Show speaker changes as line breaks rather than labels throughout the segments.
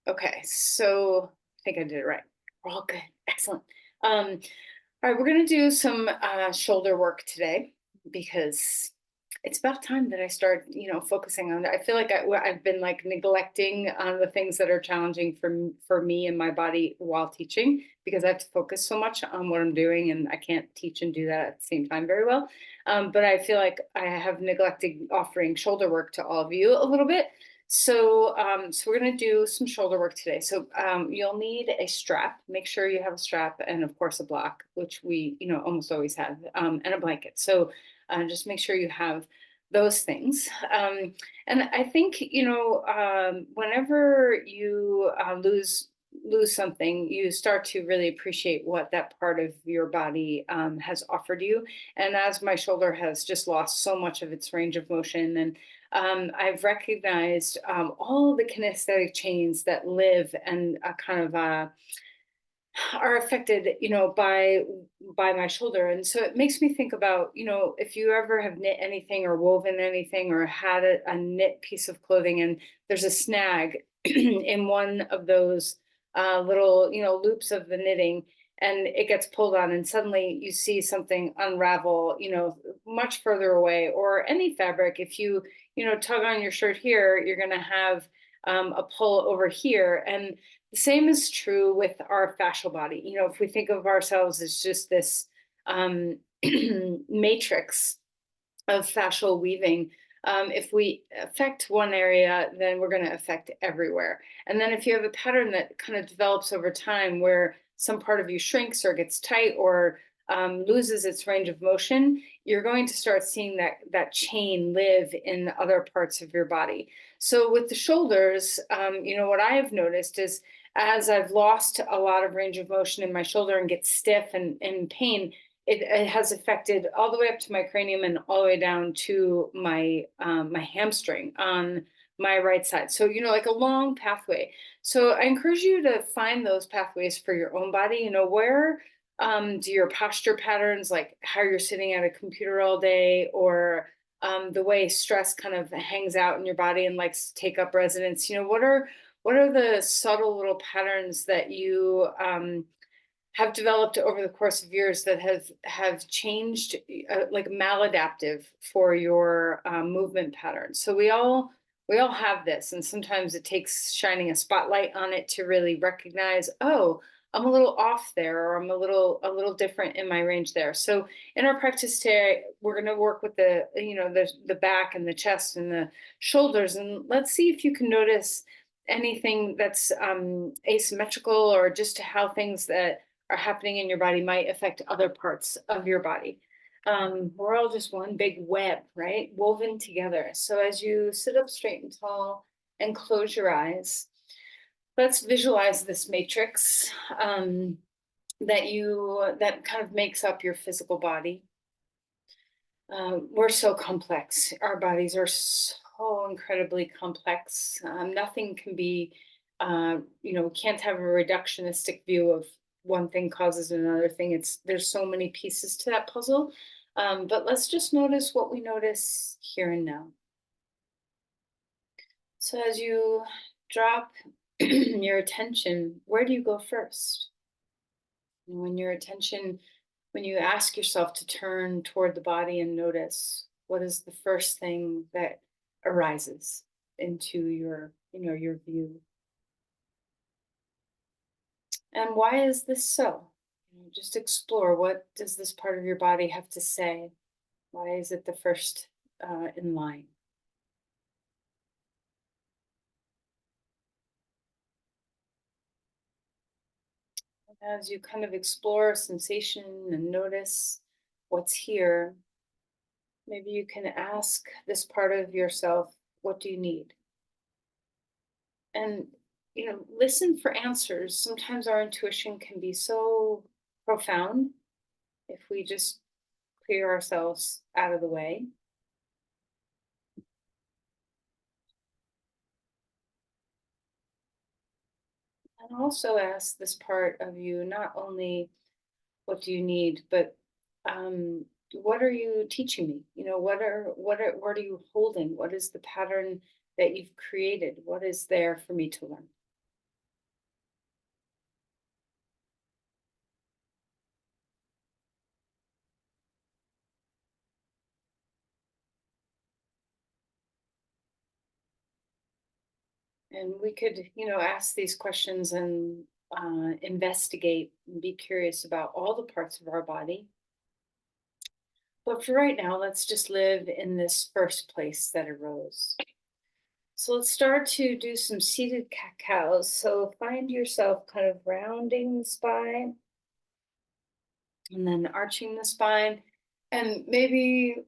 Okay, so I think I did it right. We're all good. Excellent. All right, we're gonna do some shoulder work today because it's about time that I start, focusing on it. I feel like I've been like neglecting the things that are challenging for me and my body while teaching because I have to focus so much on what I'm doing and I can't teach and do that at the same time very well. But I feel like I have neglected offering shoulder work to all of you a little bit. So we're going to do some shoulder work today. So you'll need a strap. Make sure you have a strap and, of course, a block, which we, almost always have, and a blanket. So just make sure you have those things. And I think, whenever you lose something, you start to really appreciate what that part of your body has offered you. And as my shoulder has just lost so much of its range of motion and I've recognized all the kinesthetic chains that live and kind of are affected, by my shoulder. And so it makes me think about, if you ever have knit anything or woven anything or had a knit piece of clothing and there's a snag in one of those little, loops of the knitting and it gets pulled on and suddenly you see something unravel, much further away or any fabric. If you, tug on your shirt here, you're going to have a pull over here. And the same is true with our fascial body. If we think of ourselves as just this matrix of fascial weaving, if we affect one area, then we're going to affect everywhere. And then if you have a pattern that kind of develops over time where some part of you shrinks or gets tight or loses its range of motion, you're going to start seeing that chain live in other parts of your body. So with the shoulders, what I have noticed is as I've lost a lot of range of motion in my shoulder and get stiff and in pain, it has affected all the way up to my cranium and all the way down to my hamstring on my right side. So like a long pathway. So I encourage you to find those pathways for your own body. Where do your posture patterns, like how you're sitting at a computer all day, or the way stress kind of hangs out in your body and likes to take up residence. What are the subtle little patterns that you have developed over the course of years that have changed, like maladaptive for your movement patterns? So we all have this, and sometimes it takes shining a spotlight on it to really recognize, oh, I'm a little off there, or I'm a little different in my range there. So in our practice today, we're going to work with the back and the chest and the shoulders, and let's see if you can notice anything that's asymmetrical or just how things that are happening in your body might affect other parts of your body. We're all just one big web, right? Woven together. So as you sit up straight and tall and close your eyes, let's visualize this matrix that kind of makes up your physical body. We're so complex. Our bodies are so incredibly complex. Nothing can be, can't have a reductionistic view of one thing causes another thing. There's so many pieces to that puzzle. But let's just notice what we notice here and now. So as you drop your attention, where do you go first? When you ask yourself to turn toward the body and notice, what is the first thing that arises into your view? And why is this so? Just explore, what does this part of your body have to say? Why is it the first in line? As you kind of explore sensation and notice what's here, maybe you can ask this part of yourself, what do you need? And, listen for answers. Sometimes our intuition can be so profound if we just clear ourselves out of the way. And also ask this part of you not only what do you need, but what are you teaching me? What are you holding? What is the pattern that you've created? What is there for me to learn? And we could, ask these questions and investigate and be curious about all the parts of our body. But for right now, let's just live in this first place that arose. So let's start to do some seated cat-cows. So find yourself kind of rounding the spine and then arching the spine. And maybe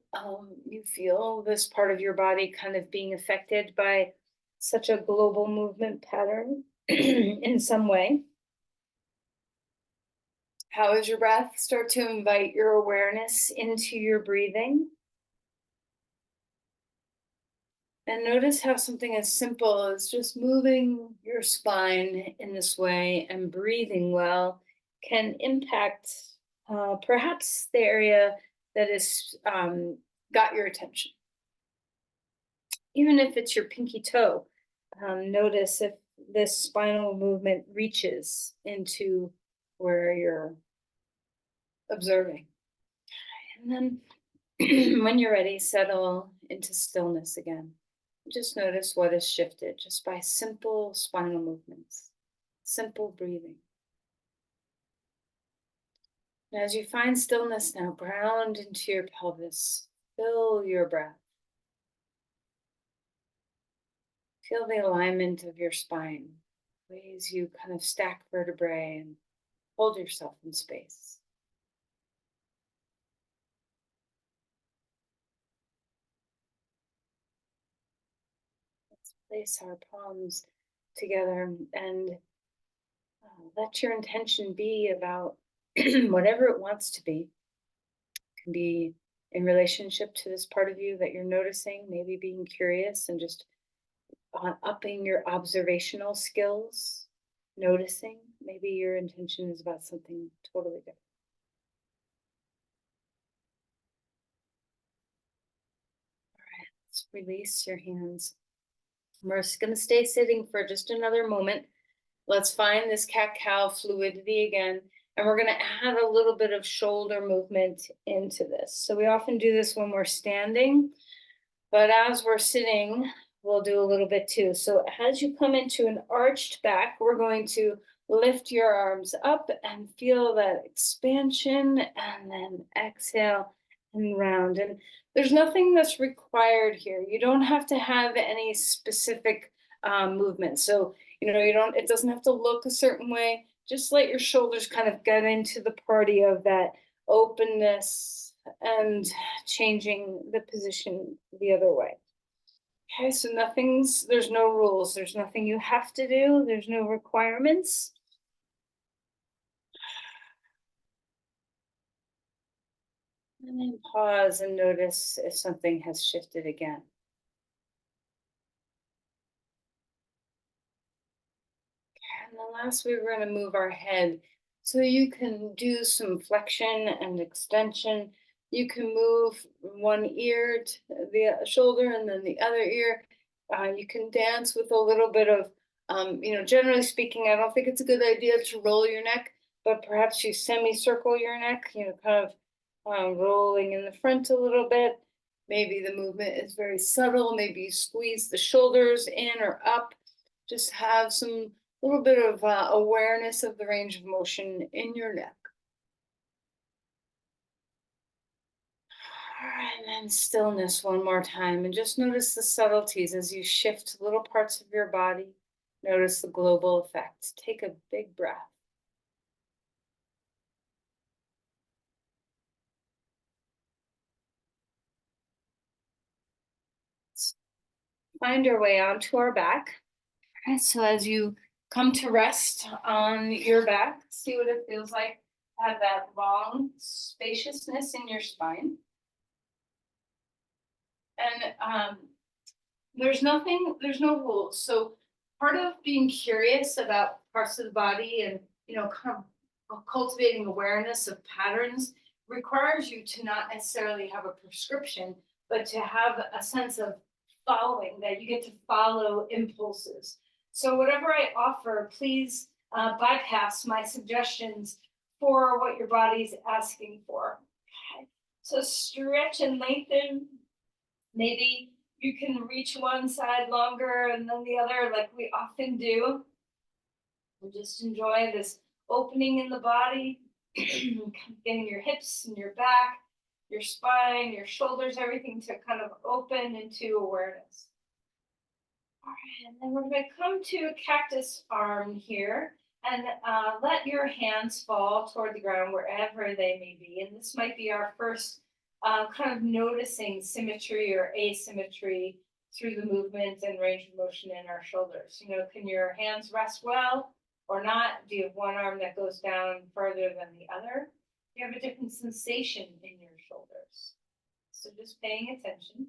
you feel this part of your body kind of being affected by such a global movement pattern in some way. How is your breath? Start to invite your awareness into your breathing. And notice how something as simple as just moving your spine in this way and breathing well can impact perhaps the area that is got your attention. Even if it's your pinky toe, notice if this spinal movement reaches into where you're observing. And then when you're ready, settle into stillness again. Just notice what has shifted just by simple spinal movements, simple breathing. And as you find stillness now, ground into your pelvis, fill your breath. Feel the alignment of your spine, ways you kind of stack vertebrae and hold yourself in space. Let's place our palms together and let your intention be about whatever it wants to be. It can be in relationship to this part of you that you're noticing, maybe being curious and just upping your observational skills, noticing. Maybe your intention is about something totally different. All right, let's release your hands. We're just going to stay sitting for just another moment. Let's find this cat-cow fluidity again. And we're going to add a little bit of shoulder movement into this. So we often do this when we're standing, but as we're sitting, we'll do a little bit too. So as you come into an arched back, we're going to lift your arms up and feel that expansion, and then exhale and round. And there's nothing that's required here. You don't have to have any specific movement. So, it doesn't have to look a certain way. Just let your shoulders kind of get into the party of that openness and changing the position the other way. Okay, so there's no rules. There's nothing you have to do. There's no requirements. And then pause and notice if something has shifted again. And the last we're going to move our head. So you can do some flexion and extension. You can move one ear to the shoulder and then the other ear. You can dance with a little bit of, generally speaking, I don't think it's a good idea to roll your neck, but perhaps you semicircle your neck, kind of rolling in the front a little bit. Maybe the movement is very subtle. Maybe you squeeze the shoulders in or up. Just have some little bit of awareness of the range of motion in your neck. All right, and then stillness one more time. And just notice the subtleties as you shift little parts of your body. Notice the global effect. Take a big breath. Find your way onto our back. All right, so as you come to rest on your back, see what it feels like. Have that long spaciousness in your spine. And there's no rules. So part of being curious about parts of the body and, kind of cultivating awareness of patterns requires you to not necessarily have a prescription, but to have a sense of following, that you get to follow impulses. So whatever I offer, please bypass my suggestions for what your body's asking for. Okay. So stretch and lengthen. Maybe
You can reach one side longer and then the other, like we often do. And just enjoy this opening in the body, getting your hips and your back, your spine, your shoulders, everything to kind of open into awareness. All right, and then we're going to come to a cactus arm here and let your hands fall toward the ground wherever they may be. And this might be our first kind of noticing symmetry or asymmetry through the movement and range of motion in our shoulders. You know, can your hands rest well or not? Do you have one arm that goes down further than the other? Do you have a different sensation in your shoulders? So just paying attention.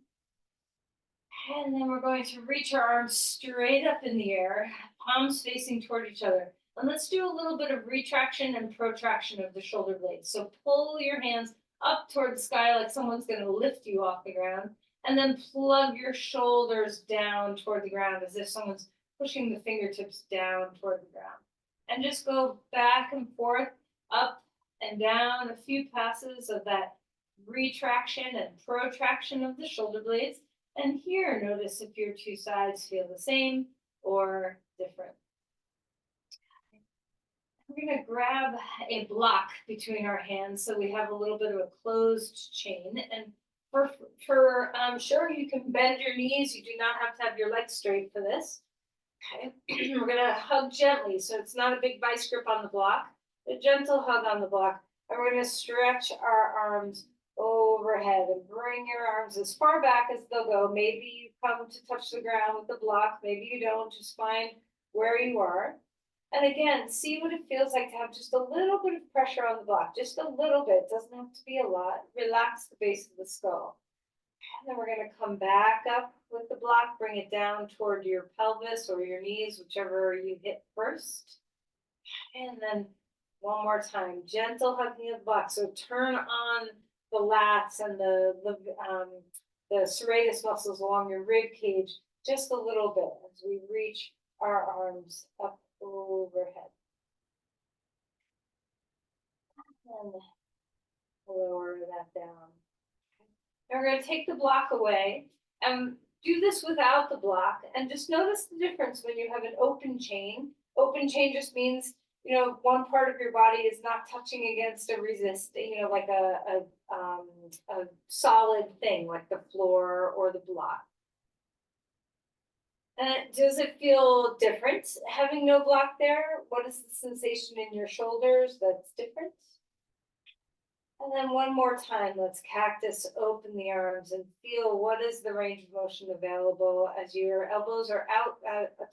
And then we're going to reach our arms straight up in the air, palms facing toward each other. And let's do a little bit of retraction and protraction of the shoulder blades. So pull your hands up toward the sky like someone's going to lift you off the ground. And then plug your shoulders down toward the ground as if someone's pushing the fingertips down toward the ground. And just go back and forth, up and down, a few passes of that retraction and protraction of the shoulder blades. And here, notice if your two sides feel the same or different. We're going to grab a block between our hands so we have a little bit of a closed chain. And for sure, you can bend your knees. You do not have to have your legs straight for this. Okay, we're going to hug gently. So it's not a big vice grip on the block, a gentle hug on the block. And we're going to stretch our arms overhead and bring your arms as far back as they'll go. Maybe you come to touch the ground with the block. Maybe you don't. Just find where you are. And again, see what it feels like to have just a little bit of pressure on the block. Just a little bit. It doesn't have to be a lot. Relax the base of the skull. And then we're going to come back up with the block. Bring it down toward your pelvis or your knees, whichever you hit first. And then one more time. Gentle hugging of the block. So turn on the lats and the serratus muscles along your rib cage just a little bit as we reach our arms up overhead. And lower that down. Now we're going to take the block away and do this without the block. And just notice the difference when you have an open chain. Open chain just means, you know, one part of your body is not touching against a resist, you know, like a solid thing like the floor or the block. Does it feel different having no block there? What is the sensation in your shoulders that's different? And then one more time, let's cactus open the arms and feel what is the range of motion available as your elbows are out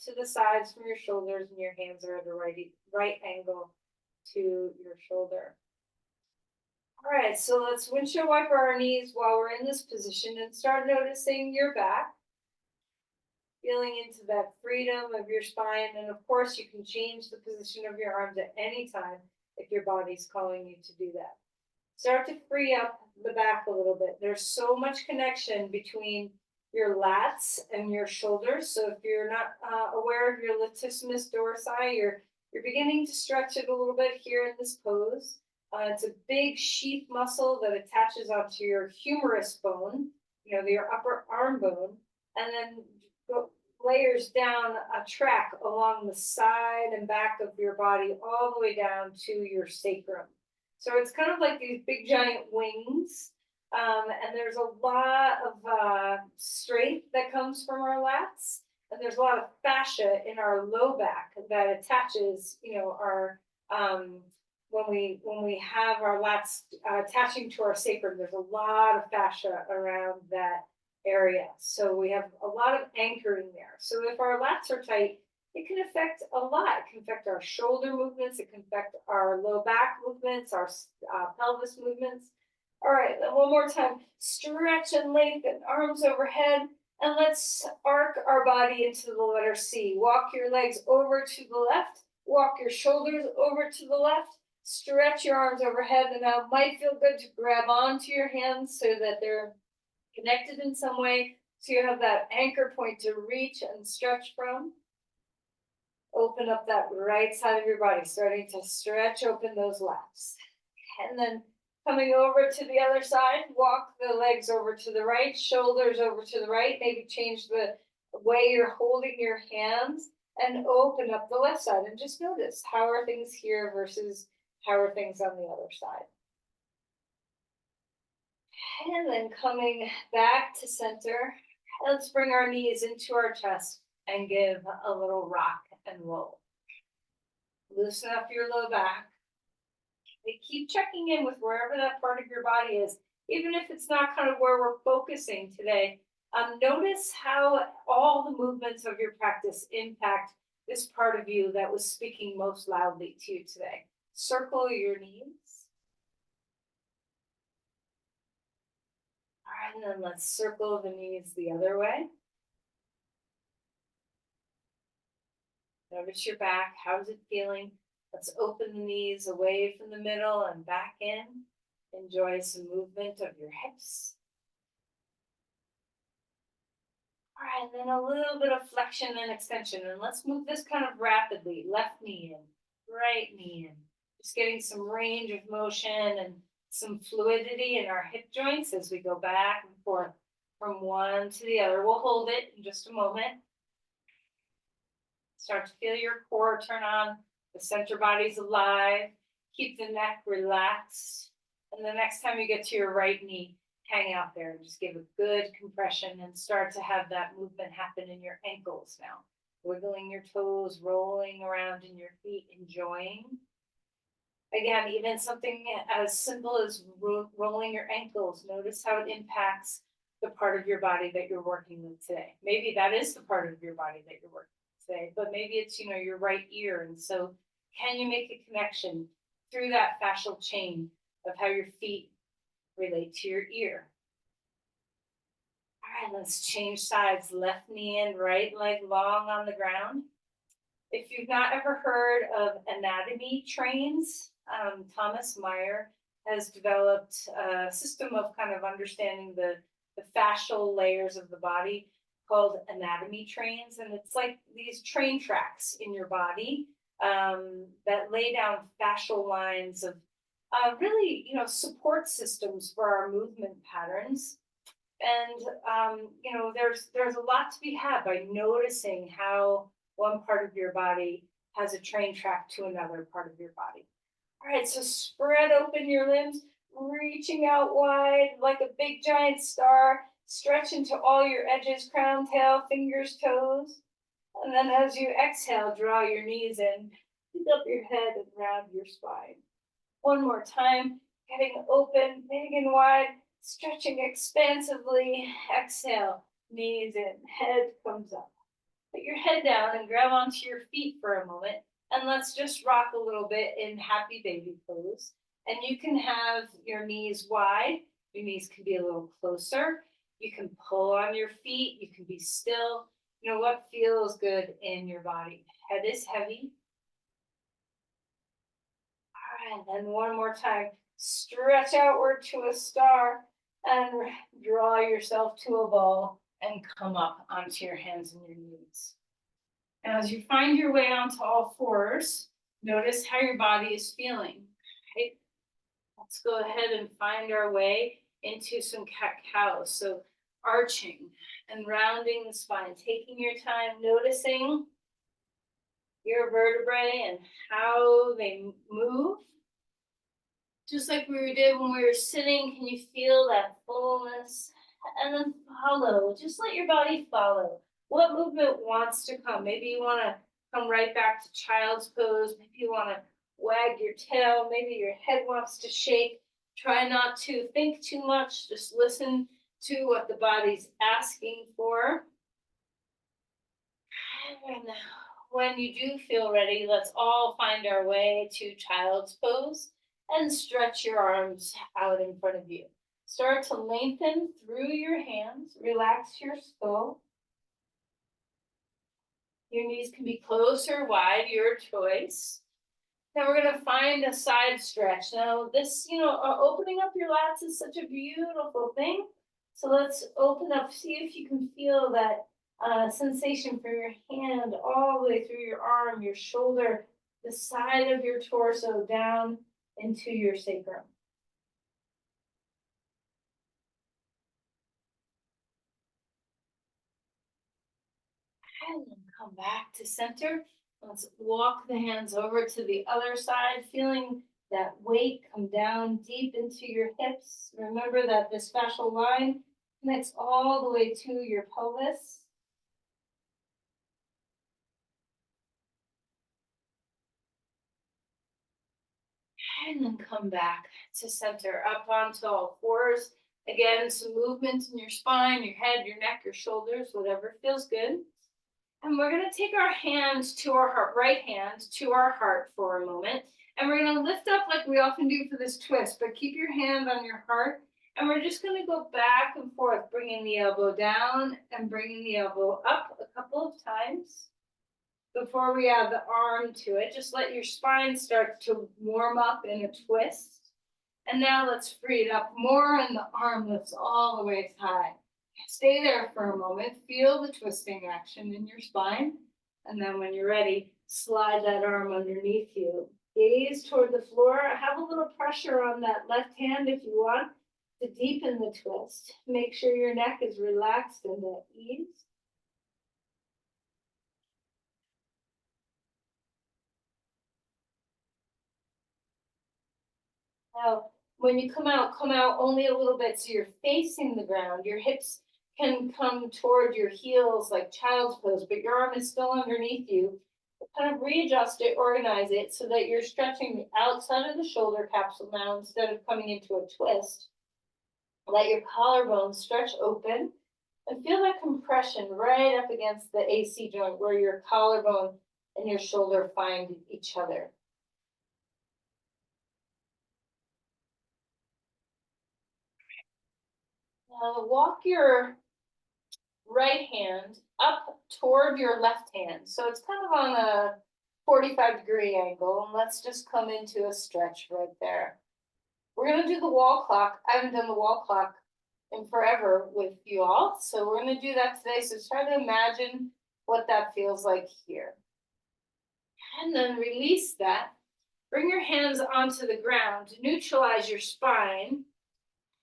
to the sides from your shoulders and your hands are at a right angle to your shoulder. All right, so let's windshield wiper our knees while we're in this position and start noticing your back. Feeling into that freedom of your spine. And of course, you can change the position of your arms at any time if your body's calling you to do that. Start to free up the back a little bit. There's so much connection between your lats and your shoulders. So if you're not aware of your latissimus dorsi, you're beginning to stretch it a little bit here in this pose. It's a big sheath muscle that attaches onto your humerus bone, you know, your upper arm bone, and then layers down a track along the side and back of your body all the way down to your sacrum. So it's kind of like these big giant wings. And there's a lot of strength that comes from our lats. And there's a lot of fascia in our low back that attaches, you know, our when we have our lats attaching to our sacrum, there's a lot of fascia around that area. So we have a lot of anchoring there. So if our lats are tight, it can affect a lot. It can affect our shoulder movements. It can affect our low back movements, our pelvis movements. All right, then one more time. Stretch and lengthen, arms overhead. And let's arc our body into the letter C. Walk your legs over to the left. Walk your shoulders over to the left. Stretch your arms overhead. And now it might feel good to grab onto your hands so that they're connected in some way. So you have that anchor point to reach and stretch from. Open up that right side of your body, starting to stretch open those lats. And then Coming over to the other side, walk the legs over to the right, shoulders over to the right, maybe change the way you're holding your hands and open up the left side and just notice how are things here versus how are things on the other side. And then coming back to center, let's bring our knees into our chest and give a little rock and roll. Loosen up your low back. Keep checking in with wherever that part of your body is, even if it's not kind of where we're focusing today. Notice how all the movements of your practice impact this part of you that was speaking most loudly to you today. Circle your knees. All right, and then let's circle the knees the other way. Notice your back. How's it feeling? Let's open the knees away from the middle and back in. Enjoy some movement of your hips. All right, and then a little bit of flexion and extension. And let's move this kind of rapidly. Left knee in, right knee in. Just getting some range of motion and some fluidity in our hip joints as we go back and forth from one to the other. We'll hold it in just a moment. Start to feel your core turn on. The center body's alive. Keep the neck relaxed. And the next time you get to your right knee, hang out there and just give a good compression and start to have that movement happen in your ankles now. Wiggling your toes, rolling around in your feet, enjoying. Again, even something as simple as rolling your ankles. Notice how it impacts the part of your body that you're working with today. Maybe that is the part of your body that you're working with today, but maybe it's, your right ear. And so can you make a connection through that fascial chain of how your feet relate to your ear? All right, let's change sides. Left knee in, right leg long on the ground. If you've not ever heard of anatomy trains, Thomas Meyer has developed a system of kind of understanding the fascial layers of the body called anatomy trains. And it's like these train tracks in your body that lay down fascial lines of really, support systems for our movement patterns. And, there's a lot to be had by noticing how one part of your body has a train track to another part of your body. All right, so spread open your limbs, reaching out wide like a big giant star, stretch into all your edges, crown, tail, fingers, toes. And then as you exhale, draw your knees in, pick up your head and round your spine. One more time, getting open, big and wide, stretching expansively. Exhale, knees in, head comes up. Put your head down and grab onto your feet for a moment. And let's just rock a little bit in happy baby pose. And you can have your knees wide. Your knees can be a little closer. You can pull on your feet. You can be still. What feels good in your body. Head is heavy. All right, and then one more time. Stretch outward to a star and draw yourself to a ball and come up onto your hands and your knees. And as you find your way onto all fours, notice how your body is feeling. Right? Let's go ahead and find our way into some cat-cows. So arching and rounding the spine, taking your time, noticing your vertebrae and how they move. Just like we did when we were sitting, can you feel that fullness? And then follow, just let your body follow. What movement wants to come? Maybe you want to come right back to child's pose. Maybe you want to wag your tail. Maybe your head wants to shake. Try not to think too much. Just listen to what the body's asking for. And when you do feel ready, let's all find our way to child's pose and stretch your arms out in front of you. Start to lengthen through your hands. Relax your skull. Your knees can be close or wide, your choice. Now we're going to find a side stretch. Now this, opening up your lats is such a beautiful thing. So let's open up, see if you can feel that sensation from your hand all the way through your arm, your shoulder, the side of your torso down into your sacrum. And then come back to center. Let's walk the hands over to the other side, feeling that weight come down deep into your hips. Remember that this fascial line connects all the way to your pelvis. And then come back to center, up onto all fours. Again, some movement in your spine, your head, your neck, your shoulders, whatever feels good. And we're gonna take our hands to our heart, right hand to our heart for a moment. And we're gonna lift up like we often do for this twist, but keep your hand on your heart. And we're just gonna go back and forth, bringing the elbow down and bringing the elbow up a couple of times. Before we add the arm to it, just let your spine start to warm up in a twist. And now let's free it up more, and the arm lifts all the way high. Stay there for a moment, feel the twisting action in your spine. And then when you're ready, slide that arm underneath you. Gaze toward the floor, have a little pressure on that left hand if you want to deepen the twist. Make sure your neck is relaxed and at ease. Now, when you come out only a little bit so you're facing the ground. Your hips can come toward your heels like child's pose, but your arm is still underneath you. Kind of readjust it, organize it so that you're stretching the outside of the shoulder capsule now instead of coming into a twist. Let your collarbone stretch open and feel that compression right up against the AC joint where your collarbone and your shoulder find each other. Now walk your right hand up toward your left hand. So it's kind of on a 45-degree angle. And let's just come into a stretch right there. We're going to do the wall clock. I haven't done the wall clock in forever with you all. So we're going to do that today. So try to imagine what that feels like here. And then release that. Bring your hands onto the ground. Neutralize your spine.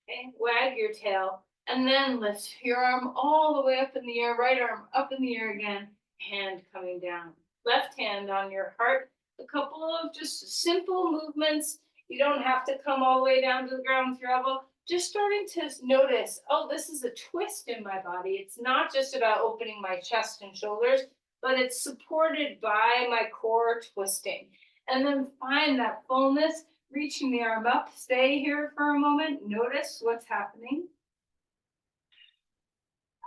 Okay, wag your tail. And then lift your arm all the way up in the air, right arm up in the air again, hand coming down. Left hand on your heart. A couple of just simple movements. You don't have to come all the way down to the ground with your elbow. Just starting to notice, oh, this is a twist in my body. It's not just about opening my chest and shoulders, but it's supported by my core twisting. And then find that fullness, reaching the arm up. Stay here for a moment. Notice what's happening.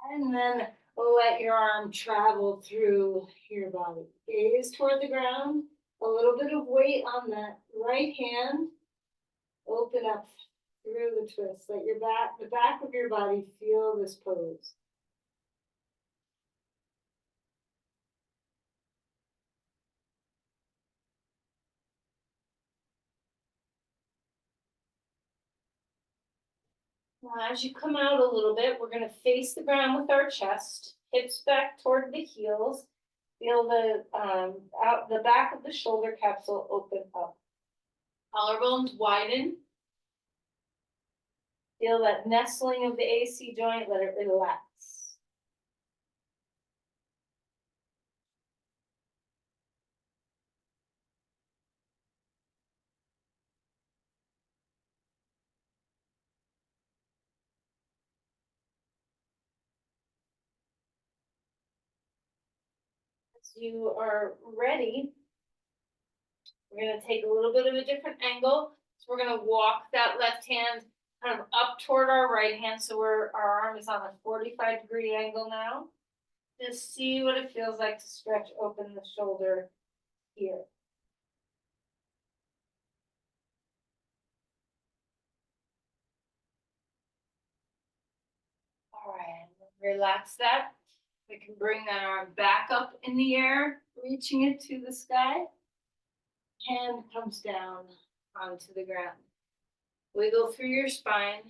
And then let your arm travel through your body. Gaze toward the ground. A little bit of weight on that right hand. Open up through the twist. Let the back of your body feel this pose. Now, as you come out a little bit, we're going to face the ground with our chest, hips back toward the heels. Feel the back of the shoulder capsule open up. Collarbones widen. Feel that nestling of the AC joint, let it relax. As you are ready, we're going to take a little bit of a different angle. So we're going to walk that left hand kind of up toward our right hand. So our arm is on a 45-degree angle now. Just see what it feels like to stretch open the shoulder here. All right, relax that. We can bring that arm back up in the air, reaching it to the sky. Hand comes down onto the ground. Wiggle through your spine,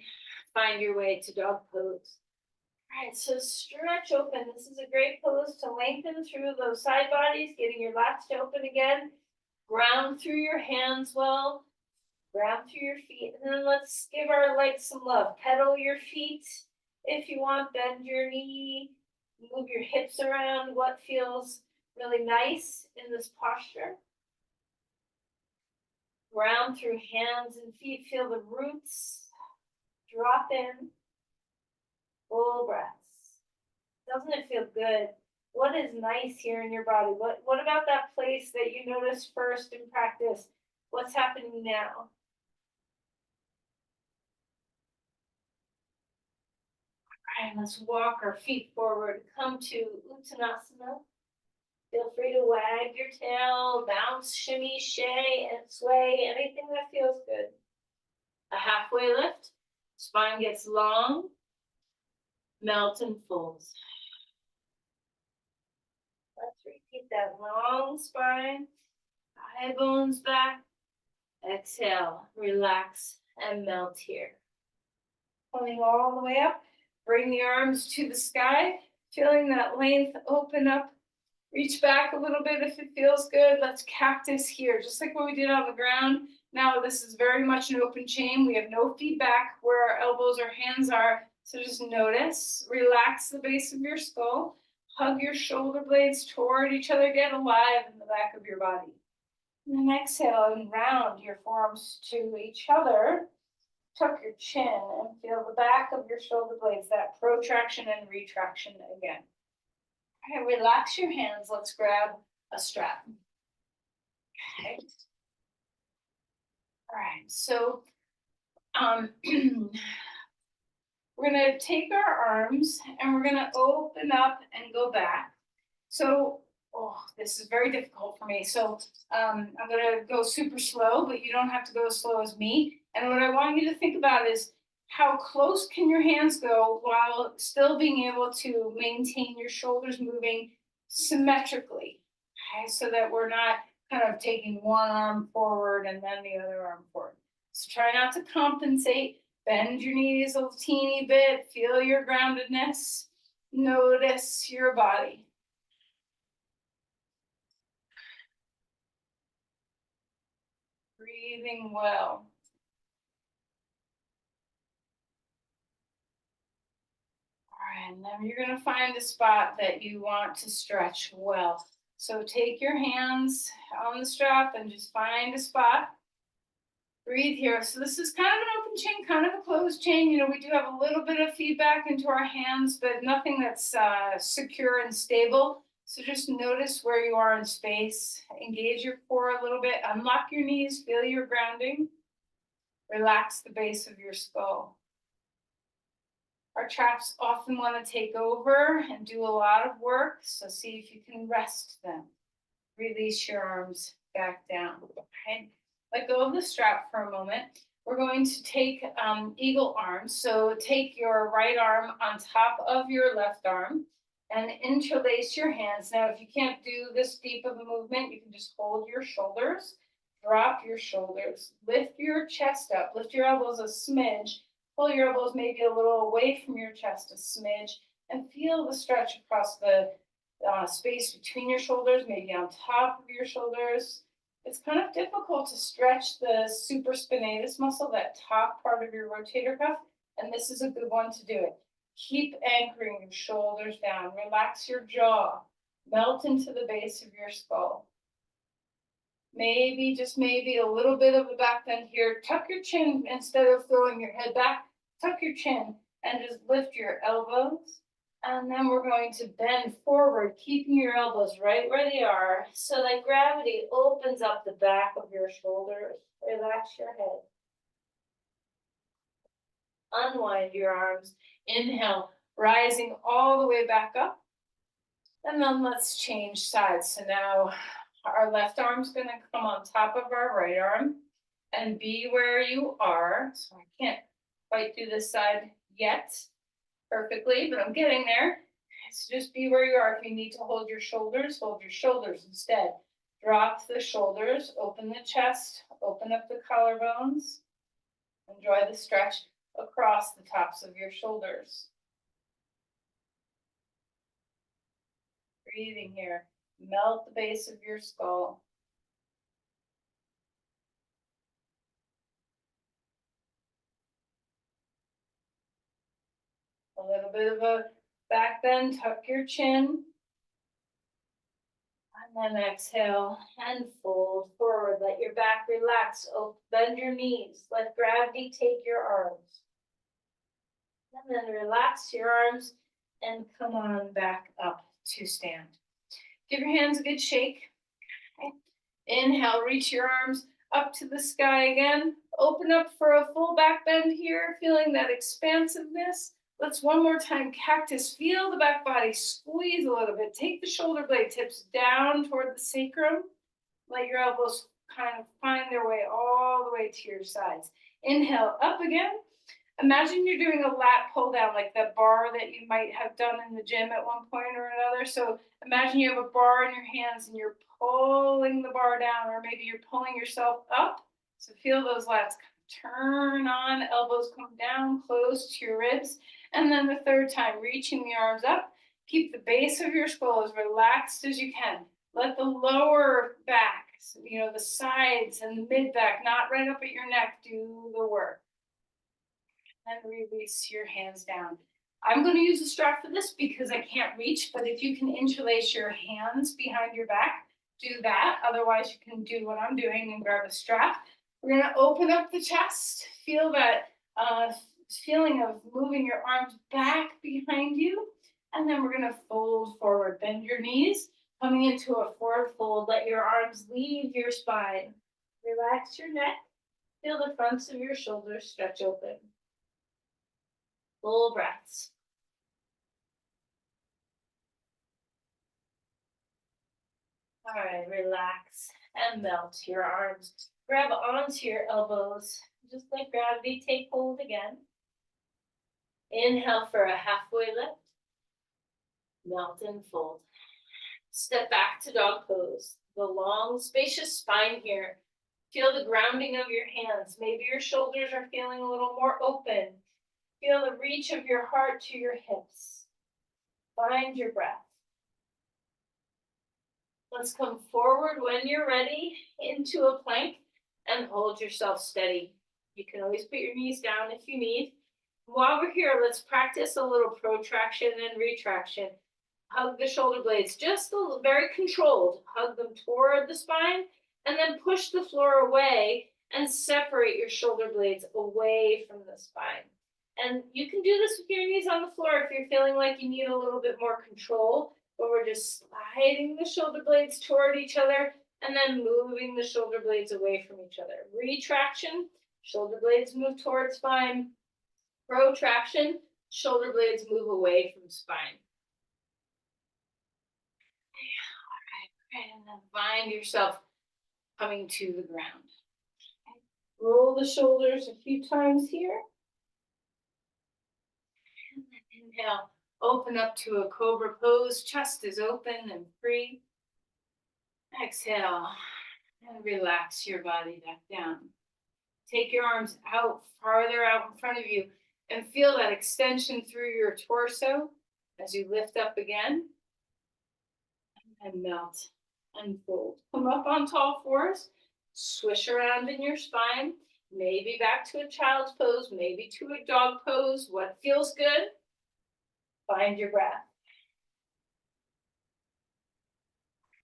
find your way to dog pose. All right, so stretch open. This is a great pose to lengthen through those side bodies, getting your lats to open again. Ground through your hands well, ground through your feet, and then let's give our legs some love. Pedal your feet if you want, bend your knee. Move your hips around. What feels really nice in this posture? Ground through hands and feet. Feel the roots drop in. Full breaths. Doesn't it feel good? What is nice here in your body? What about that place that you noticed first in practice? What's happening now? All right, let's walk our feet forward. Come to Uttanasana. Feel free to wag your tail, bounce, shimmy, shay, and sway, anything that feels good. A halfway lift, spine gets long, melt and folds. Let's repeat that long spine, thigh bones back. Exhale, relax and melt here. Coming all the way up, bring the arms to the sky, feeling that length open up. Reach back a little bit if it feels good. Let's cactus here, just like what we did on the ground. Now this is very much an open chain. We have no feedback where our elbows or hands are. So just notice, relax the base of your skull, hug your shoulder blades toward each other, get alive in the back of your body. And then exhale and round your forearms to each other. Tuck your chin and feel the back of your shoulder blades, that protraction and retraction again. All right, relax your hands. Let's grab a strap. Okay. All right, so we're gonna take our arms and we're gonna open up and go back. So, oh, this is very difficult for me. So I'm gonna go super slow, but you don't have to go as slow as me. And what I want you to think about is how close can your hands go while still being able to maintain your shoulders moving symmetrically, okay? So that we're not kind of taking one arm forward and then the other arm forward. So try not to compensate. Bend your knees a teeny bit. Feel your groundedness. Notice your body. Breathing well. All right, and then you're gonna find a spot that you want to stretch well. So take your hands on the strap and just find a spot. Breathe here. So this is kind of an open chain, kind of a closed chain. You know, we do have a little bit of feedback into our hands, but nothing that's secure and stable. So just notice where you are in space. Engage your core a little bit. Unlock your knees. Feel your grounding. Relax the base of your skull. Our traps often want to take over and do a lot of work. So see if you can rest them. Release your arms back down. Okay. Let go of the strap for a moment. We're going to take eagle arms. So take your right arm on top of your left arm and interlace your hands. Now, if you can't do this deep of a movement, you can just hold your shoulders, drop your shoulders, lift your chest up, lift your elbows a smidge, pull your elbows maybe a little away from your chest a smidge, and feel the stretch across the space between your shoulders, maybe on top of your shoulders. It's kind of difficult to stretch the supraspinatus muscle, that top part of your rotator cuff, and this is a good one to do it. Keep anchoring your shoulders down, relax your jaw, melt into the base of your skull. Maybe, just maybe, a little bit of a back bend here. Tuck your chin instead of throwing your head back. Tuck your chin and just lift your elbows. And then we're going to bend forward, keeping your elbows right where they are, so that gravity opens up the back of your shoulders. Relax your head. Unwind your arms. Inhale, rising all the way back up. And then let's change sides. So now our left arm's going to come on top of our right arm and be where you are. So I can't quite do this side yet perfectly, but I'm getting there. So just be where you are. If you need to hold your shoulders instead. Drop the shoulders, open the chest, open up the collarbones. Enjoy the stretch across the tops of your shoulders. Breathing here. Melt the base of your skull. A little bit of a Back bend, tuck your chin. And then exhale and fold forward. Let your back relax. Bend your knees. Let gravity take your arms. And then relax your arms and come on back up to stand. Give your hands a good shake. Okay. Inhale, reach your arms up to the sky again. Open up for a full back bend here, feeling that expansiveness. Let's one more time, cactus. Feel the back body, squeeze a little bit. Take the shoulder blade tips down toward the sacrum. Let your elbows kind of find their way all the way to your sides. Inhale, up again. Imagine you're doing a lat pull down, like that bar that you might have done in the gym at one point or another. So imagine you have a bar in your hands and you're pulling the bar down, or maybe you're pulling yourself up. So feel those lats turn on, elbows come down, close to your ribs. And then the third time, reaching the arms up. Keep the base of your skull as relaxed as you can. Let the lower back, the sides and the mid back, not right up at your neck, do the work. And release your hands down. I'm going to use a strap for this because I can't reach, but if you can interlace your hands behind your back, do that. Otherwise, you can do what I'm doing and grab a strap. We're going to open up the chest. Feel that feeling of moving your arms back behind you. And then we're going to fold forward. Bend your knees. Coming into a forward fold. Let your arms leave your spine. Relax your neck. Feel the fronts of your shoulders stretch open. Full breaths. All right, relax and melt your arms. Grab onto your elbows. Just let gravity take hold again. Inhale for a halfway lift. Melt and fold. Step back to dog pose. The long, spacious spine here. Feel the grounding of your hands. Maybe your shoulders are feeling a little more open. Feel the reach of your heart to your hips. Find your breath. Let's come forward when you're ready into a plank and hold yourself steady. You can always put your knees down if you need. While we're here, let's practice a little protraction and retraction. Hug the shoulder blades, just very controlled. Hug them toward the spine and then push the floor away and separate your shoulder blades away from the spine. And you can do this with your knees on the floor if you're feeling like you need a little bit more control, but we're just sliding the shoulder blades toward each other and then moving the shoulder blades away from each other. Retraction, shoulder blades move toward spine. Protraction, shoulder blades move away from spine. All right, and then find yourself coming to the ground. Roll the shoulders a few times here. And then inhale, open up to a cobra pose. Chest is open and free. Exhale, and relax your body back down. Take your arms out, farther out in front of you, and feel that extension through your torso as you lift up again. And melt and fold. Come up on tall fours, swish around in your spine, maybe back to a child's pose, maybe to a dog pose. What feels good? Find your breath.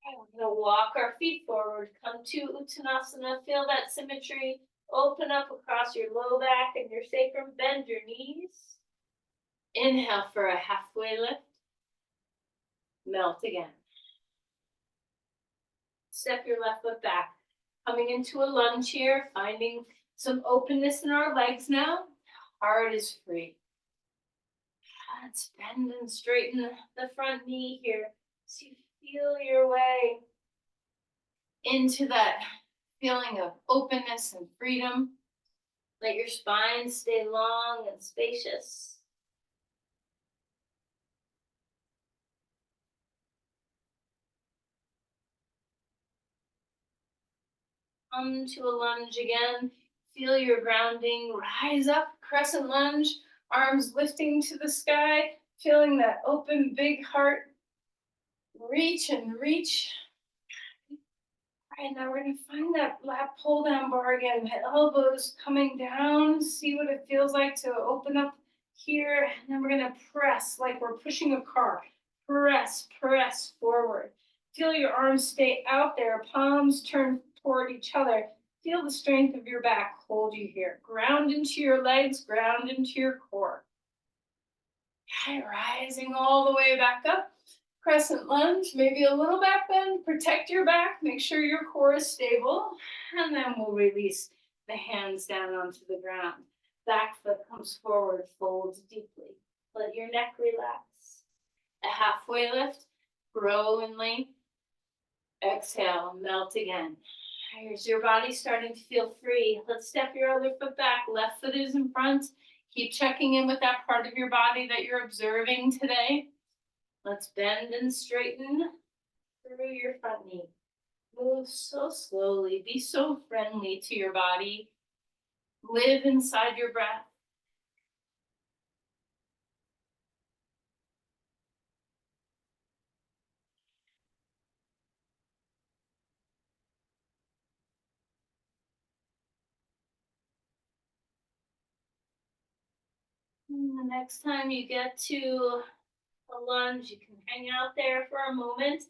Okay, we're going to walk our feet forward, come to Uttanasana, feel that symmetry. Open up across your low back and your sacrum, bend your knees. Inhale for a halfway lift. Melt again. Step your left foot back. Coming into a lunge here, finding some openness in our legs now. Heart is free. Let's bend and straighten the front knee here. So you feel your way into that feeling of openness and freedom. Let your spine stay long and spacious. Come to a lunge again. Feel your grounding. Rise up, crescent lunge. Arms lifting to the sky. Feeling that open, big heart. Reach and reach. All right, now we're going to find that lat pull down bar again. My elbows coming down. See what it feels like to open up here, and then we're gonna press like we're pushing a car. Press, press forward. Feel your arms stay out there, palms turn toward each other. Feel the strength of your back hold you here. Ground into your legs, ground into your core. Okay, rising all the way back up. Crescent lunge, maybe a little back bend. Protect your back, make sure your core is stable. And then we'll release the hands down onto the ground. Back foot comes forward, folds deeply. Let your neck relax. A halfway lift, grow in length. Exhale, melt again. Here's your body starting to feel free. Let's step your other foot back. Left foot is in front. Keep checking in with that part of your body that you're observing today. Let's bend and straighten through your front knee. Move so slowly. Be so friendly to your body. Live inside your breath. And the next time you get to a lunge, you can hang out there for a moment.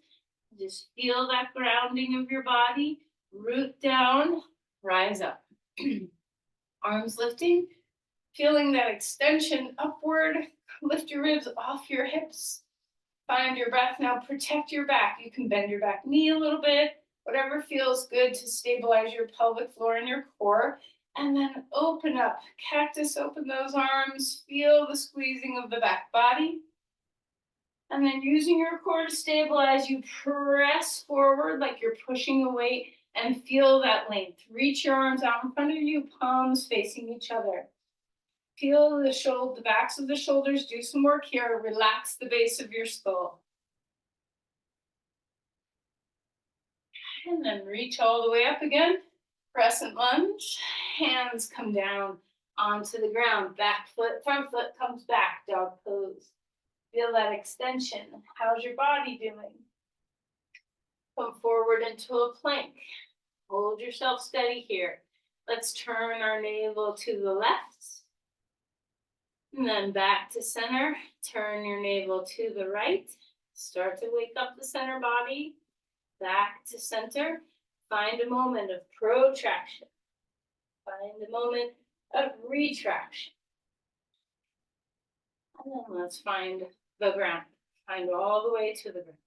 Just feel that grounding of your body. Root down, rise up. Arms lifting, feeling that extension upward. Lift your ribs off your hips. Find your breath now. Protect your back. You can bend your back knee a little bit. Whatever feels good to stabilize your pelvic floor and your core. And then open up. Cactus, open those arms. Feel the squeezing of the back body. And then using your core to stabilize, you press forward like you're pushing a weight and feel that length. Reach your arms out in front of you, palms facing each other. Feel the backs of the shoulders. Do some work here. Relax the base of your skull. And then reach all the way up again. Crescent lunge. Hands come down onto the ground. Back foot, front foot comes back. Dog pose. Feel that extension. How's your body doing? Come forward into a plank. Hold yourself steady here. Let's turn our navel to the left. And then back to center. Turn your navel to the right. Start to wake up the center body. Back to center. Find a moment of protraction. Find a moment of retraction. And then let's find the ground. Find all the way to the ground.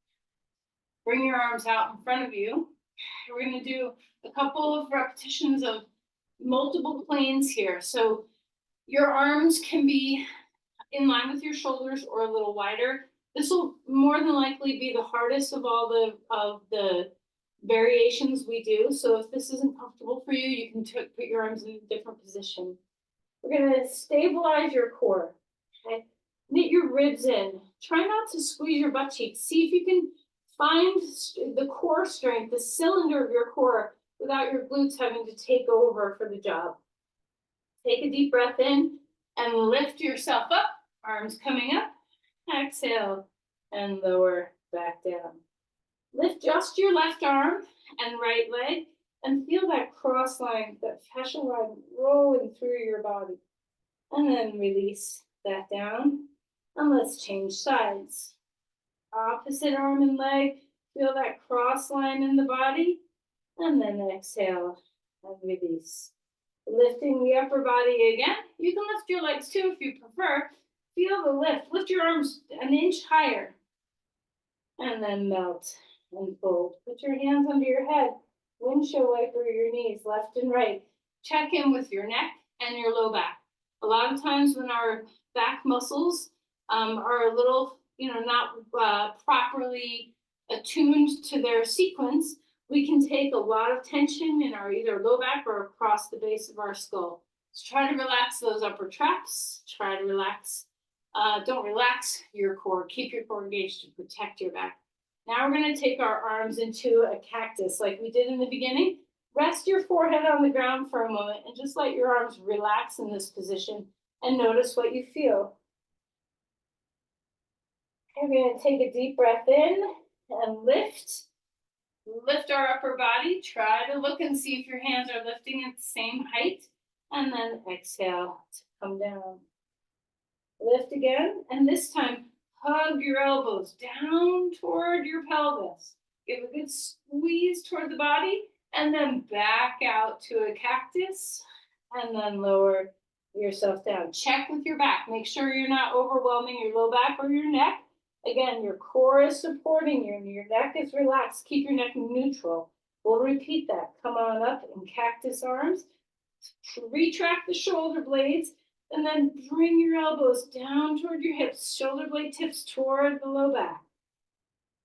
Bring your arms out in front of you. We're going to do a couple of repetitions of multiple planes here. So your arms can be in line with your shoulders or a little wider. This will more than likely be the hardest of all the variations we do. So if this isn't comfortable for you, you can put your arms in a different position. We're going to stabilize your core. Okay? Knit your ribs in. Try not to squeeze your butt cheeks. See if you can find the core strength, the cylinder of your core, without your glutes having to take over for the job. Take a deep breath in and lift yourself up. Arms coming up. Exhale and lower back down. Lift just your left arm and right leg and feel that cross line, that fascial line rolling through your body. And then release that down. And let's change sides. Opposite arm and leg. Feel that cross line in the body. And then exhale and release. Lifting the upper body again. You can lift your legs too if you prefer. Feel the lift. Lift your arms an inch higher. And then melt and fold. Put your hands under your head. Windshield wiper your knees left and right. Check in with your neck and your low back. A lot of times when our back muscles are a little, not properly attuned to their sequence, we can take a lot of tension in our either low back or across the base of our skull. So try to relax those upper traps. Try to relax. Don't relax your core. Keep your core engaged to protect your back. Now we're going to take our arms into a cactus like we did in the beginning. Rest your forehead on the ground for a moment and just let your arms relax in this position and notice what you feel. Okay, we're going to take a deep breath in and lift. Lift our upper body. Try to look and see if your hands are lifting at the same height. And then exhale to come down. Lift again, and this time hug your elbows down toward your pelvis. Give a good squeeze toward the body, and then back out to a cactus, and then lower yourself down. Check with your back. Make sure you're not overwhelming your low back or your neck. Again, your core is supporting you, and your neck is relaxed. Keep your neck neutral. We'll repeat that. Come on up in cactus arms. Retract the shoulder blades, and then bring your elbows down toward your hips, shoulder blade tips toward the low back.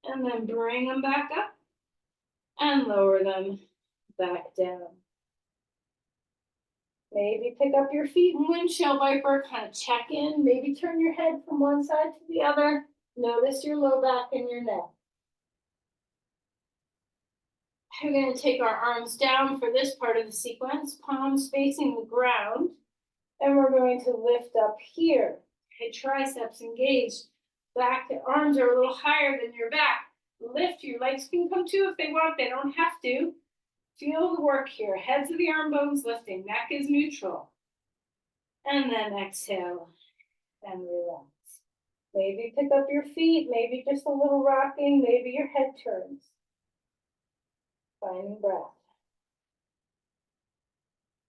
And then bring them back up and lower them back down. Maybe pick up your feet in windshield viper, kind of check in, maybe turn your head from one side to the other. Notice your low back and your neck. We're going to take our arms down for this part of the sequence, palms facing the ground. And we're going to lift up here. Okay, triceps engaged. Back, the arms are a little higher than your back. Lift, your legs can come too if they want, they don't have to. Feel the work here. Heads of the arm bones lifting, neck is neutral. And then exhale and relax. Maybe pick up your feet, maybe just a little rocking, maybe your head turns. Finding breath.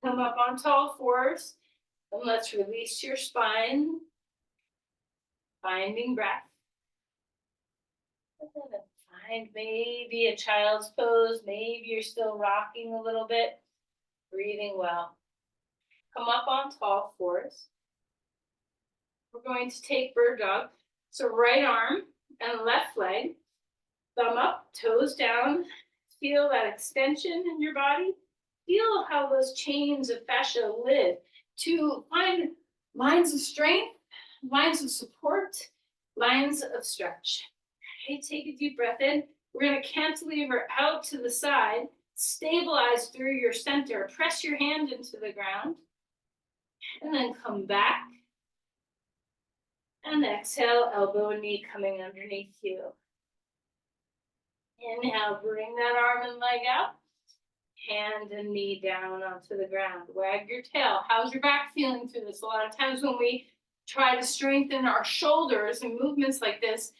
Come up on tall fours. And let's release your spine, finding breath. And then find maybe a child's pose, maybe you're still rocking a little bit, breathing well. Come up on tall fours. We're going to take bird dog. So right arm and left leg, thumb up, toes down. Feel that extension in your body. Feel how those chains of fascia live to find lines of strength, lines of support, lines of stretch. Okay, take a deep breath in. We're going to cantilever out to the side, stabilize through your center, press your hand into the ground, and then come back. And exhale, elbow and knee coming underneath you. Inhale, bring that arm and leg out. Hand and knee down onto the ground. Wag your tail. How's your back feeling through this? A lot of times when we try to strengthen our shoulders and movements like this,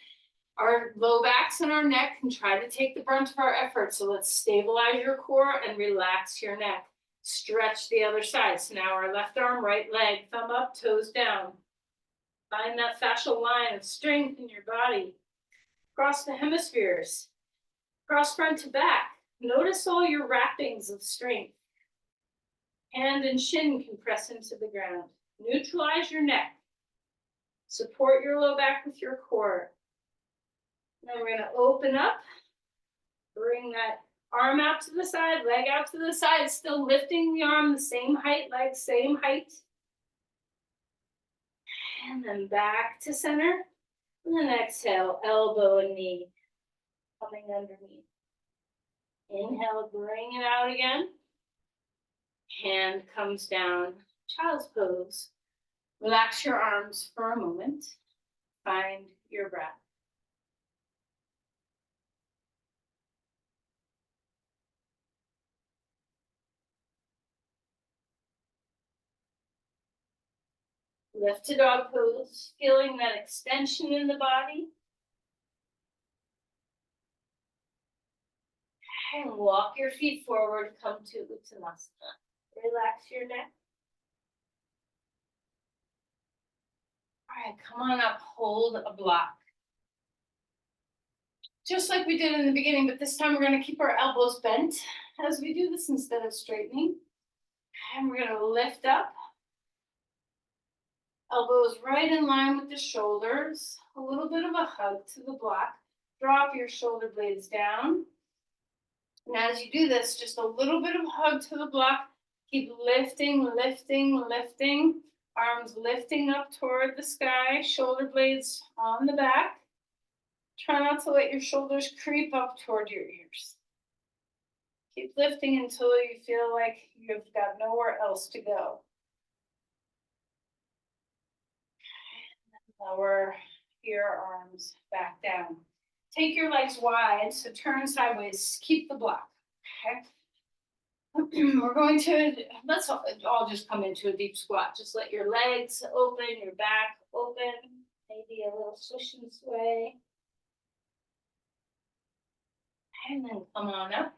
our low backs and our neck can try to take the brunt of our effort. So let's stabilize your core and relax your neck. Stretch the other side. So now our left arm, right leg, thumb up, toes down. Find that fascial line of strength in your body. Cross the hemispheres. Cross front to back. Notice all your wrappings of strength. Hand and shin can press into the ground. Neutralize your neck. Support your low back with your core. Then we're going to open up. Bring that arm out to the side, leg out to the side, still lifting the arm the same height, leg same height. And then back to center. And then exhale, elbow and knee coming underneath. Inhale, bring it out again. Hand comes down, child's pose. Relax your arms for a moment. Find your breath. Lift to dog pose, feeling that extension in the body. And walk your feet forward, come to Uttanasana. Relax your neck. All right, come on up, hold a block. Just like we did in the beginning, but this time we're going to keep our elbows bent as we do this instead of straightening. And we're going to lift up. Elbows right in line with the shoulders. A little bit of a hug to the block. Drop your shoulder blades down. And as you do this, just a little bit of hug to the block. Keep lifting, lifting, lifting. Arms lifting up toward the sky. Shoulder blades on the back. Try not to let your shoulders creep up toward your ears. Keep lifting until you feel like you've got nowhere else to go. Lower your arms back down. Take your legs wide, so turn sideways. Keep the block. Okay.
We're going to, let's all just come into a deep squat. Just let your legs open, your back open, maybe a little swish and sway. And then come on up.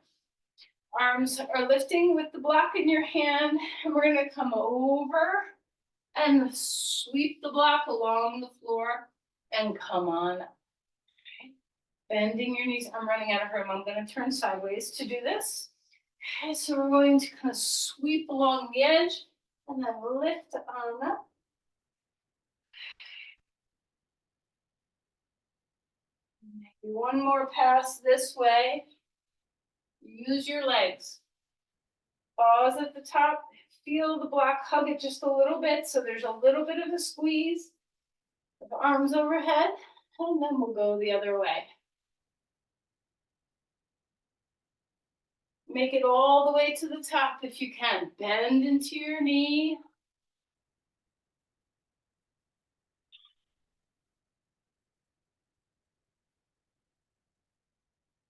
Arms are lifting with the block in your hand, and we're gonna come over and sweep the block along the floor and come on up. Okay. Bending your knees. I'm running out of room. I'm gonna turn sideways to do this. Okay, so we're going to kind of sweep along the edge and then lift on up. Maybe one more pass this way. Use your legs. Pause at the top. Feel the block, hug it just a little bit so there's a little bit of a squeeze. The arms overhead, and then we'll go the other way. Make it all the way to the top if you can. Bend into your knee.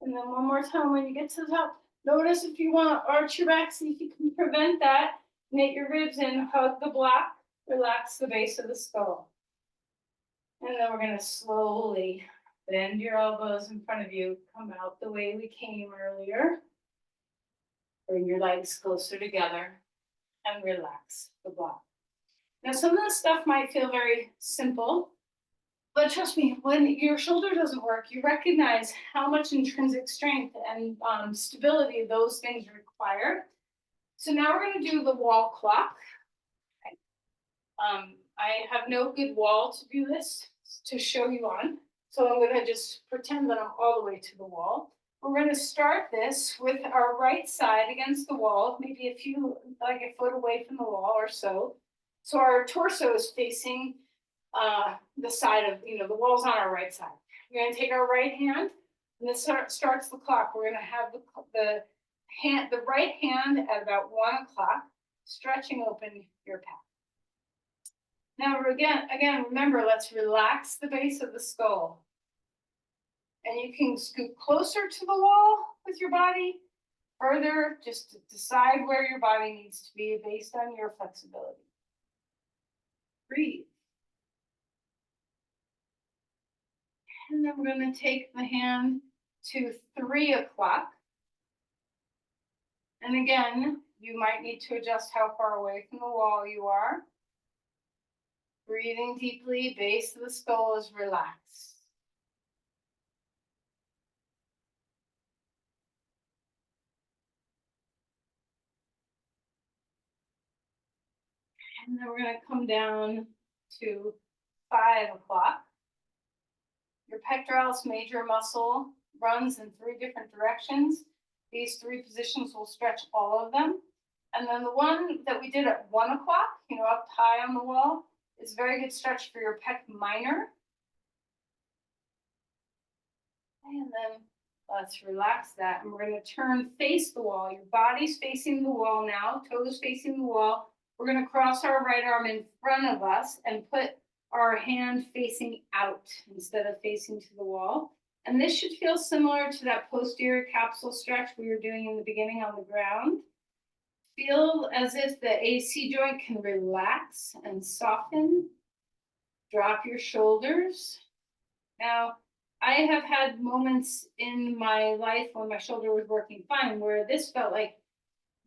And then one more time when you get to the top, notice if you want to arch your back, see if you can prevent that. Make your ribs in, hug the block, relax the base of the skull. And then we're going to slowly bend your elbows in front of you, come out the way we came earlier. Bring your legs closer together and relax the block. Now, some of this stuff might feel very simple, but trust me, when your shoulder doesn't work, you recognize how much intrinsic strength and stability those things require. So now we're going to do the wall clock. Okay. I have no good wall to do this, to show you on. So I'm going to just pretend that I'm all the way to the wall. We're going to start this with our right side against the wall, maybe a few, like a foot away from the wall or so. So our torso is facing the side of, the wall's on our right side. We're going to take our right hand, and this starts the clock. We're going to have the right hand at about 1 o'clock, stretching open your path. Now again, remember, let's relax the base of the skull. And you can scoot closer to the wall with your body, further, just to decide where your body needs to be based on your flexibility. Breathe. And then we're going to take the hand to 3 o'clock. And again, you might need to adjust how far away from the wall you are. Breathing deeply, base of the skull is relaxed. And then we're going to come down to 5 o'clock. Your pectoralis major muscle runs in 3 different directions. These 3 positions will stretch all of them. And then the one that we did at 1 o'clock, up high on the wall, is a very good stretch for your pec minor. And then let's relax that. And we're going to face the wall. Your body's facing the wall now, toes facing the wall. We're going to cross our right arm in front of us and put our hand facing out instead of facing to the wall. And this should feel similar to that posterior capsule stretch we were doing in the beginning on the ground. Feel as if the AC joint can relax and soften. Drop your shoulders. Now, I have had moments in my life when my shoulder was working fine where this felt like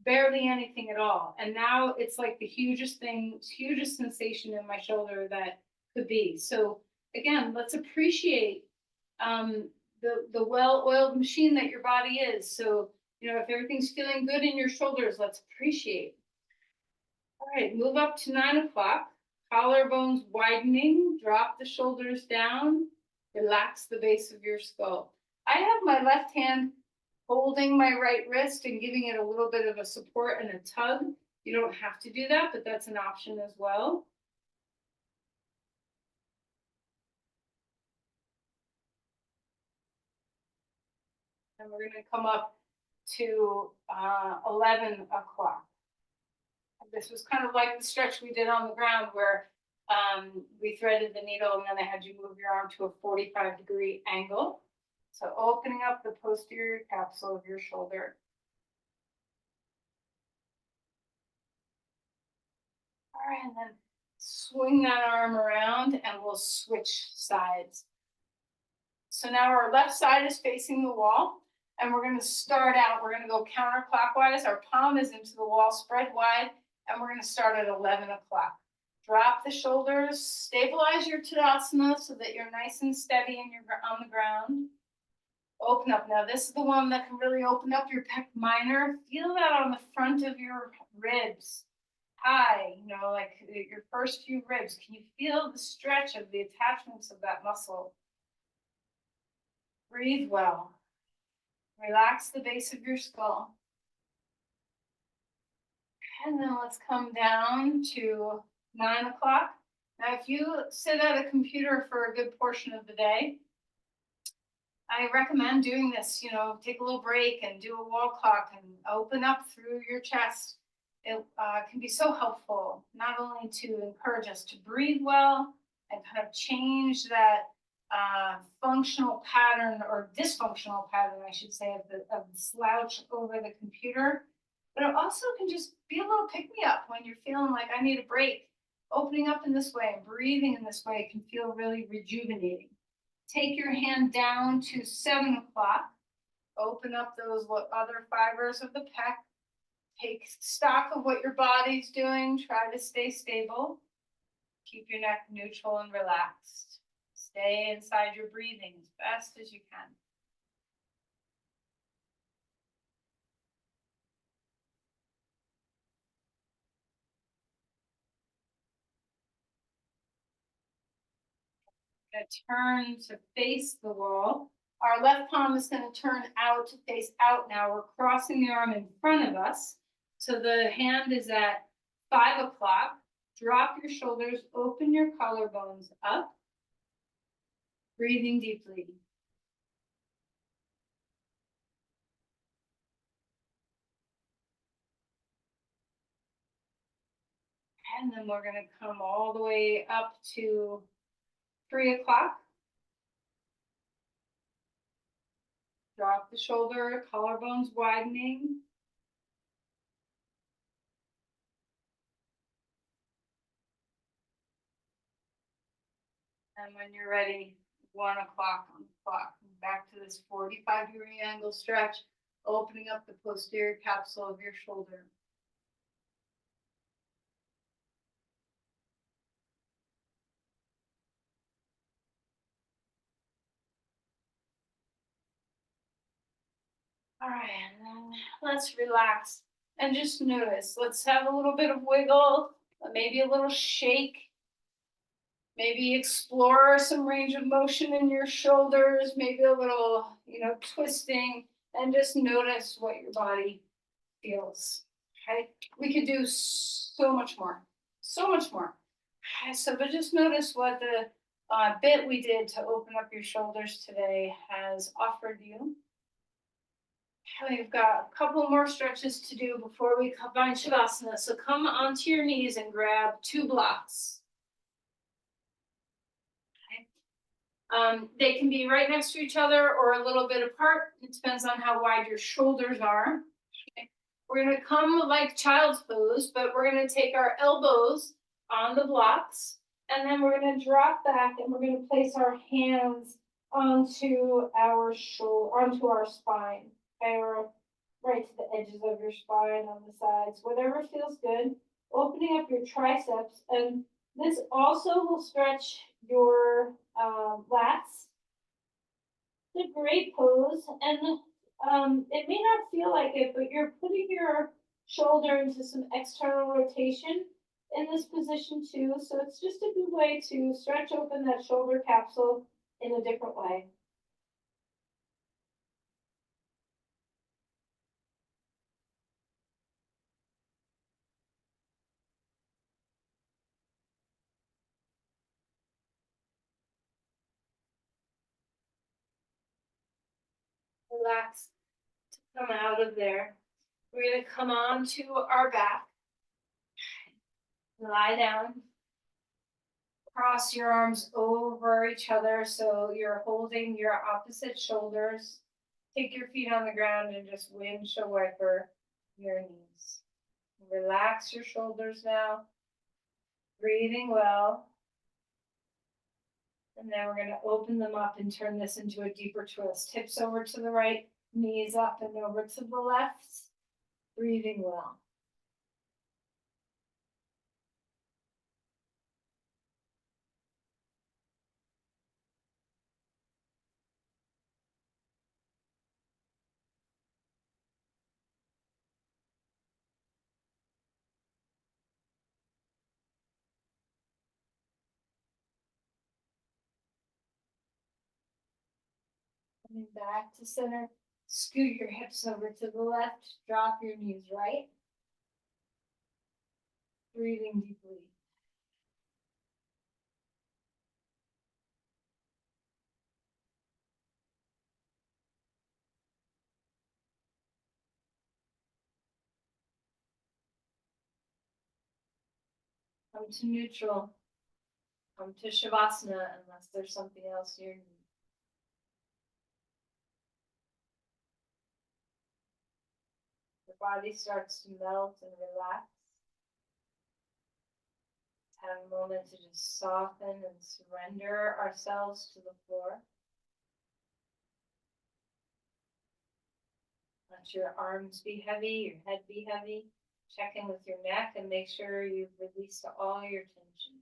barely anything at all. And now it's like the hugest sensation in my shoulder that could be. So again, let's appreciate the well-oiled machine that your body is. So, if everything's feeling good in your shoulders, let's appreciate. All right, move up to 9 o'clock. Collarbones widening, drop the shoulders down, relax the base of your skull. I have my left hand holding my right wrist and giving it a little bit of a support and a tug. You don't have to do that, but that's an option as well. And we're going to come up to 11 o'clock. This was kind of like the stretch we did on the ground where we threaded the needle and then I had you move your arm to a 45-degree angle. So opening up the posterior capsule of your shoulder. All right, and then swing that arm around and we'll switch sides. So now our left side is facing the wall and we're gonna start out, we're gonna go counterclockwise. Our palm is into the wall, spread wide, and we're gonna start at 11 o'clock. Drop the shoulders, stabilize your Tadasana so that you're nice and steady and you're on the ground. Open up. Now this is the one that can really open up your pec minor. Feel that on the front of your ribs. High, like your first few ribs. Can you feel the stretch of the attachments of that muscle? Breathe well. Relax the base of your skull. And then let's come down to 9 o'clock. Now, if you sit at a computer for a good portion of the day, I recommend doing this, take a little break and do a wall clock and open up through your chest. It can be so helpful, not only to encourage us to breathe well and kind of change that functional pattern or dysfunctional pattern, I should say, of the slouch over the computer, but it also can just be a little pick me up when you're feeling like I need a break. Opening up in this way and breathing in this way can feel really rejuvenating. Take your hand down to 7 o'clock. Open up those other fibers of the pec. Take stock of what your body's doing. Try to stay stable. Keep your neck neutral and relaxed. Stay inside your breathing as best as you can. Turn to face the wall. Our left palm is going to turn out to face out now. We're crossing the arm in front of us. So the hand is at 5 o'clock. Drop your shoulders, open your collarbones up. Breathing deeply. And then we're going to come all the way up to 3 o'clock. Drop the shoulder, collarbones widening. And when you're ready, 1 o'clock on the clock. Back to this 45-degree angle stretch, opening up the posterior capsule of your shoulder. All right, and then let's relax and just notice. Let's have a little bit of wiggle, maybe a little shake. Maybe explore some range of motion in your shoulders, maybe a little, twisting, and just notice what your body feels. Okay, we could do so much more, so much more. Okay, so but just notice what the bit we did to open up your shoulders today has offered you. We've got a couple more stretches to do before we combine Shavasana. So come onto your knees and grab 2 blocks. They can be right next to each other or a little bit apart. It depends on how wide your shoulders are. Okay. We're going to come like child's pose, but we're going to take our elbows on the blocks, and then we're going to drop back and we're going to place our hands onto our onto our spine, okay, or right to the edges of your spine on the sides, whatever feels good. Opening up your triceps, and this also will stretch your lats. It's a great pose, and it may not feel like it, but you're putting your shoulder into some external rotation in this position too. So it's just a good way to stretch open that shoulder capsule in a different way. Relax to come out of there. We're going to come on to our back. Lie down. Cross your arms over each other so you're holding your opposite shoulders. Take your feet on the ground and just windshield wiper your knees. Relax your shoulders now.
Breathing well. And then we're gonna open them up and turn this into a deeper twist. Hips over to the right, knees up and over to the left. Breathing well. Coming back to center. Scoot your hips over to the left. Drop your knees right. Breathing deeply. Come to neutral. Come to Shavasana unless there's something else you need. The body starts to melt and relax. Have a moment to just soften and surrender ourselves to the floor. Let your arms be heavy, your head be heavy. Check in with your neck and make sure you've released all your tension.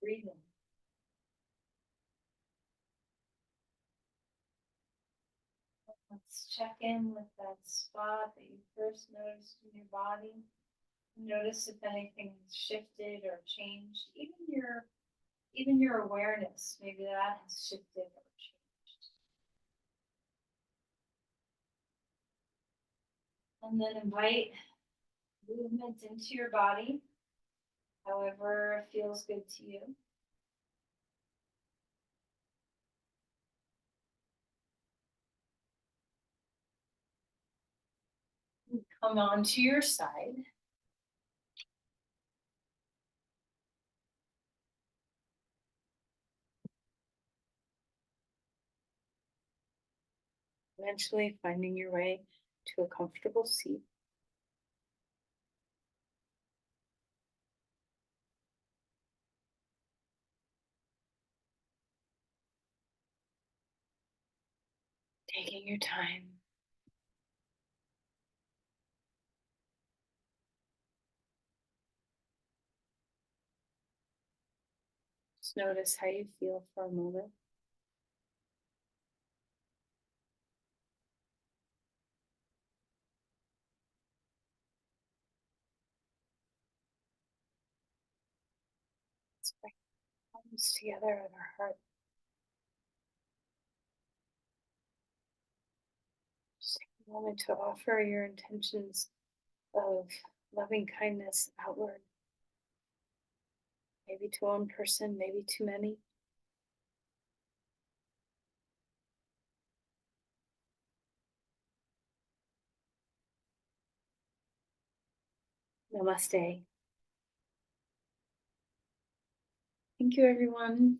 breathing. Let's check in with that spot that you first noticed in your body. Notice if anything has shifted or changed. Even your awareness, maybe that has shifted or changed. And then invite movement into your body, however it feels good to you. Come on to your side.
Eventually finding your way to a comfortable seat. Taking your time. Just notice how you feel for a moment. Let's bring our palms together at our heart. Just take a moment to offer your intentions of loving kindness outward. Maybe to one person, maybe to many. Namaste. Thank you, everyone.